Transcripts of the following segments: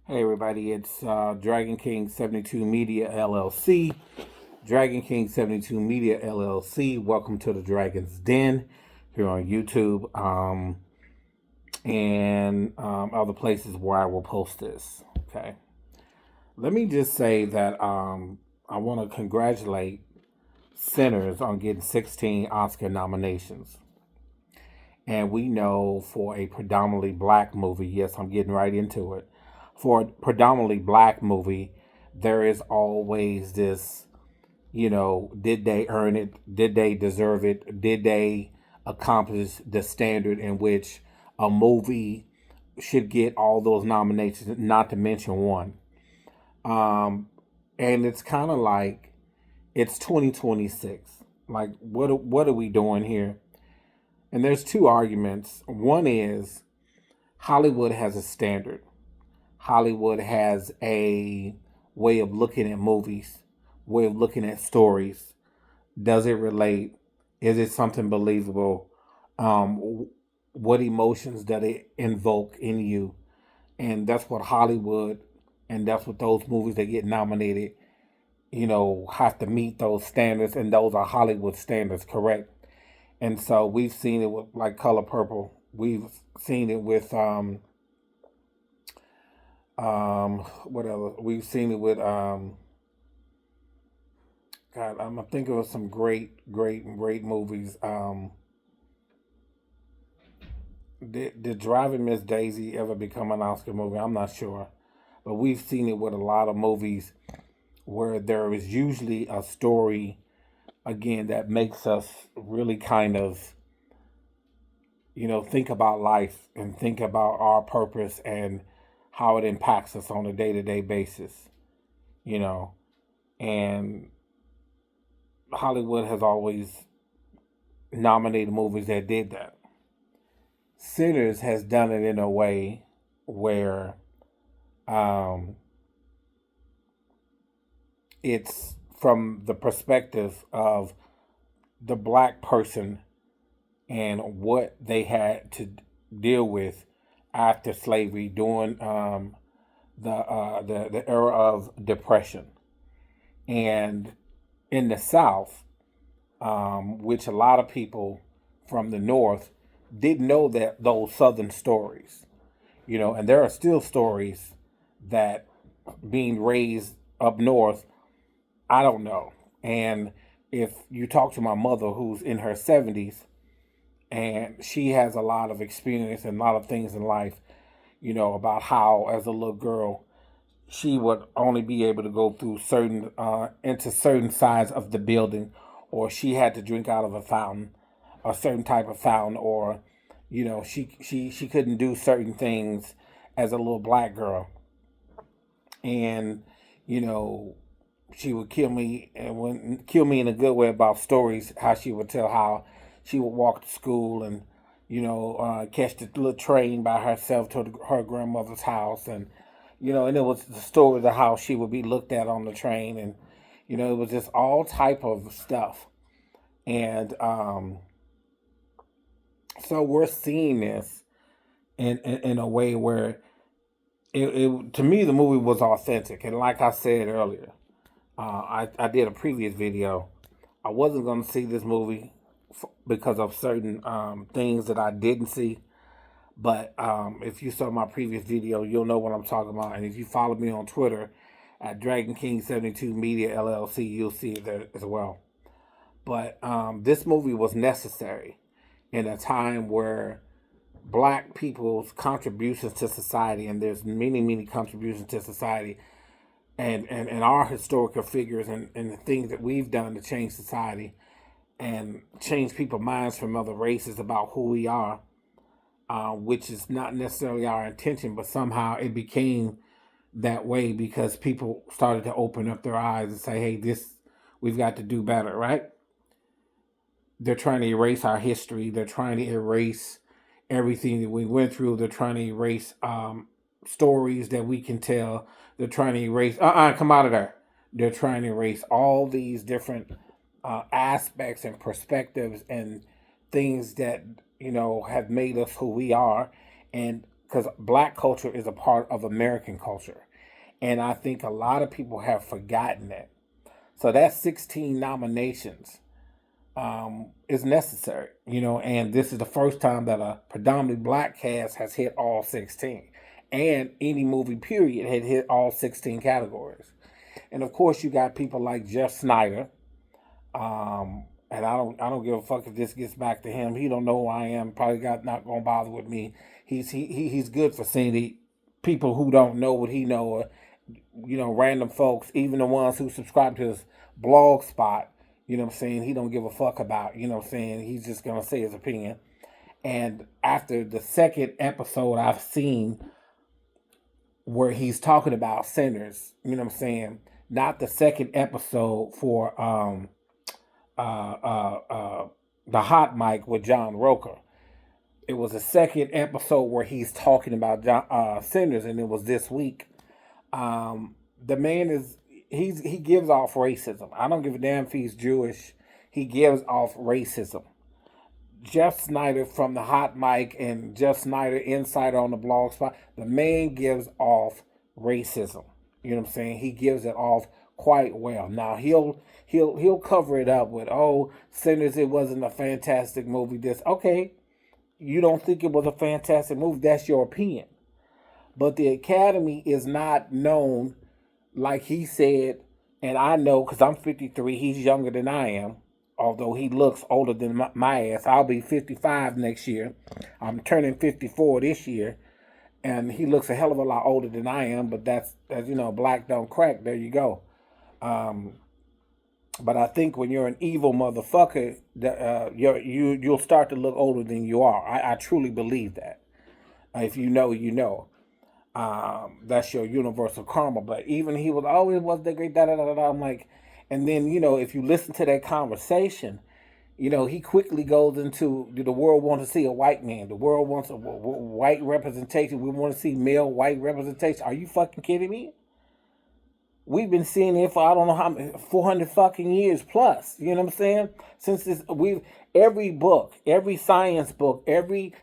Hey everybody, it's Dragon King 72 Media LLC. Dragon King 72 Media LLC. Welcome to the Dragon's Den here on YouTube and other places where I will post this. Okay. Let me just say that I want to congratulate Sinners on getting 16 Oscar nominations. And we know for a predominantly black movie, yes, I'm getting right into it. For a predominantly black movie, there is always this, did they earn it? Did they deserve it? Did they accomplish the standard in which a movie should get all those nominations, not to mention one? Um, and it's kind of like it's 2026. Like, what are we doing here? And there's two arguments. One is Hollywood has a standard. Hollywood has a way of looking at movies, way of looking at stories. Does it relate? Is it something believable? What emotions does it invoke in you? And that's what Hollywood, and that's what those movies that get nominated, have to meet those standards, and those are Hollywood standards, correct? And so we've seen it with like Color Purple. We've seen it with whatever. We've seen it with God, I'm thinking of some great movies. Did Driving Miss Daisy ever become an Oscar movie? I'm not sure. But we've seen it with a lot of movies where there is usually a story again that makes us really kind of think about life and think about our purpose and how it impacts us on a day-to-day basis, you know. And Hollywood has always nominated movies that did that. Sinners has done it in a way where um, it's from the perspective of the black person and what they had to deal with after slavery during the era of depression. And in the South, which a lot of people from the North didn't know that those Southern stories, and there are still stories that being raised up north, I don't know. And if you talk to my mother, who's in her 70s, and she has a lot of experience and a lot of things in life, about how as a little girl she would only be able to go through certain into certain sides of the building, or she had to drink out of a fountain, a certain type of fountain, or she couldn't do certain things as a little black girl, and you know she would kill me and when kill me in a good way about stories. How she would tell how she would walk to school and catch the little train by herself to her grandmother's house, and and it was the stories of how she would be looked at on the train, and it was just all type of stuff. And so we're seeing this in a way where to me the movie was authentic, and like I said earlier, I did a previous video. I wasn't going to see this movie because of certain things that I didn't see. But if you saw my previous video, you'll know what I'm talking about. And if you follow me on Twitter at Dragon King 72 Media LLC, you'll see it there as well. But this movie was necessary in a time where black people's contributions to society, and there's many contributions to society, and our historical figures and the things that we've done to change society and change people's minds from other races about who we are, which is not necessarily our intention, but somehow it became that way because people started to open up their eyes and say, hey, we've got to do better, right? They're trying to erase our history. They're trying to erase everything that we went through. They're trying to erase stories that we can tell. They're trying to erase, come out of there. They're trying to erase all these different aspects and perspectives and things that, have made us who we are. And because black culture is a part of American culture. And I think a lot of people have forgotten that. So that's 16 nominations is necessary, and this is the first time that a predominantly black cast has hit all 16. And any movie, period, had hit all 16 categories. And of course, you got people like Jeff Snyder. And I don't give a fuck if this gets back to him. He don't know who I am. Probably not gonna bother with me. He's good for seeing the people who don't know what he know, or random folks, even the ones who subscribe to his blog spot. You know what I'm saying? He don't give a fuck about. You know what I'm saying? He's just gonna say his opinion. And after the second episode I've seen where he's talking about sinners, you know what I'm saying? Not the second episode for the hot mic with John Roker. It was the second episode where he's talking about sinners, and it was this week. The man he gives off racism. I don't give a damn if he's Jewish. He gives off racism. Jeff Snyder from the hot mic and Jeff Snyder insider on the blog spot. The man gives off racism. You know what I'm saying? He gives it off quite well. Now he'll cover it up with, oh, Sinners, it wasn't a fantastic movie. This okay. You don't think it was a fantastic movie, that's your opinion. But the Academy is not known, like he said, and I know because I'm 53, he's younger than I am, although he looks older than my ass. I'll be 55 next year. I'm turning 54 this year, and he looks a hell of a lot older than I am, but that's black don't crack. There you go. But I think when you're an evil motherfucker, you'll start to look older than you are. I truly believe that. If you know, you know. That's your universal karma. But even he was always was that great. Da da da da. I'm like, and then if you listen to that conversation, he quickly goes into the world wants to see a white man. The world wants a white representation. We want to see male white representation. Are you fucking kidding me? We've been seeing it for I don't know how many 400 fucking years plus. You know what I'm saying? Since every book, every science book, every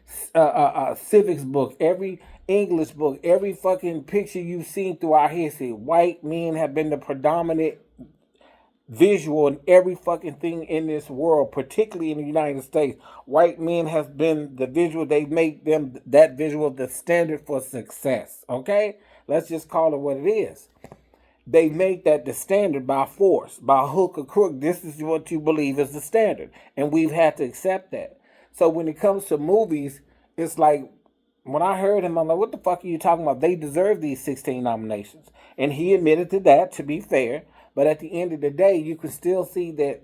civics book, every English book, every fucking picture you've seen through our history, white men have been the predominant visual in every fucking thing in this world, particularly in the United States. White men have been the visual. They make them that visual the standard for success. Okay, let's just call it what it is. They make that the standard by force, by hook or crook. This is what you believe is the standard. And we've had to accept that. So when it comes to movies, it's like, when I heard him, I'm like, what the fuck are you talking about? They deserve these 16 nominations. And he admitted to that, to be fair. But at the end of the day, you can still see that,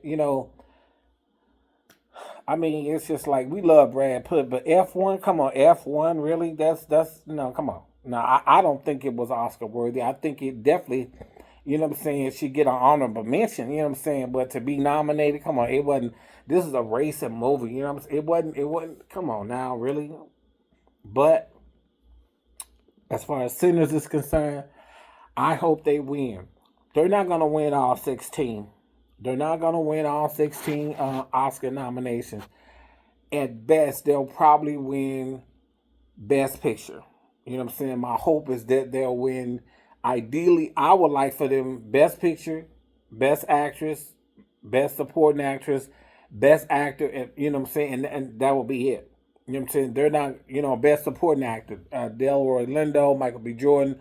I mean, it's just like, we love Brad Pitt, but F1, come on, F1, really? That's come on. Now, I don't think it was Oscar worthy. I think it definitely, should get an honorable mention, but to be nominated, come on, it wasn't, this is a racing movie, it wasn't, come on now, really? But as far as Sinners is concerned, I hope they win. They're not going to win all 16. They're not going to win all 16 Oscar nominations. At best, they'll probably win Best Picture. You know what I'm saying? My hope is that they'll win. Ideally, I would like for them Best Picture, Best Actress, Best Supporting Actress, Best Actor, and you know what I'm saying? And that will be it. You know what I'm saying? They're not, Best Supporting Actor. Delroy Lindo, Michael B. Jordan, is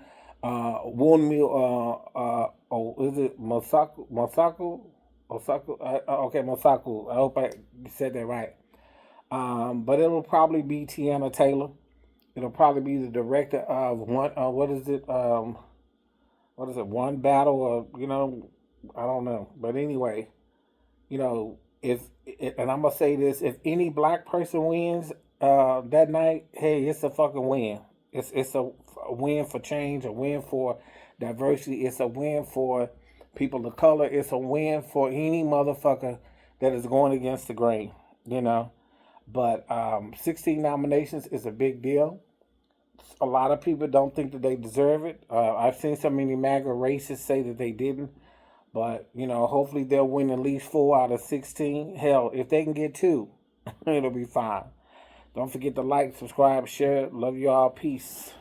it Mosaku? Okay, Mosaku. I hope I said that right. But it'll probably be Tiana Taylor. It'll probably be the director of one. What is it? What is it? One Battle, or I don't know. But anyway, if and I'm gonna say this: if any black person wins that night, hey, it's a fucking win. It's a win for change, a win for diversity. It's a win for people of color. It's a win for any motherfucker that is going against the grain. But 16 nominations is a big deal. A lot of people don't think that they deserve it. I've seen so many MAGA racists say that they didn't. But, hopefully they'll win at least 4 out of 16. Hell, if they can get 2, it'll be fine. Don't forget to like, subscribe, share. Love you all. Peace.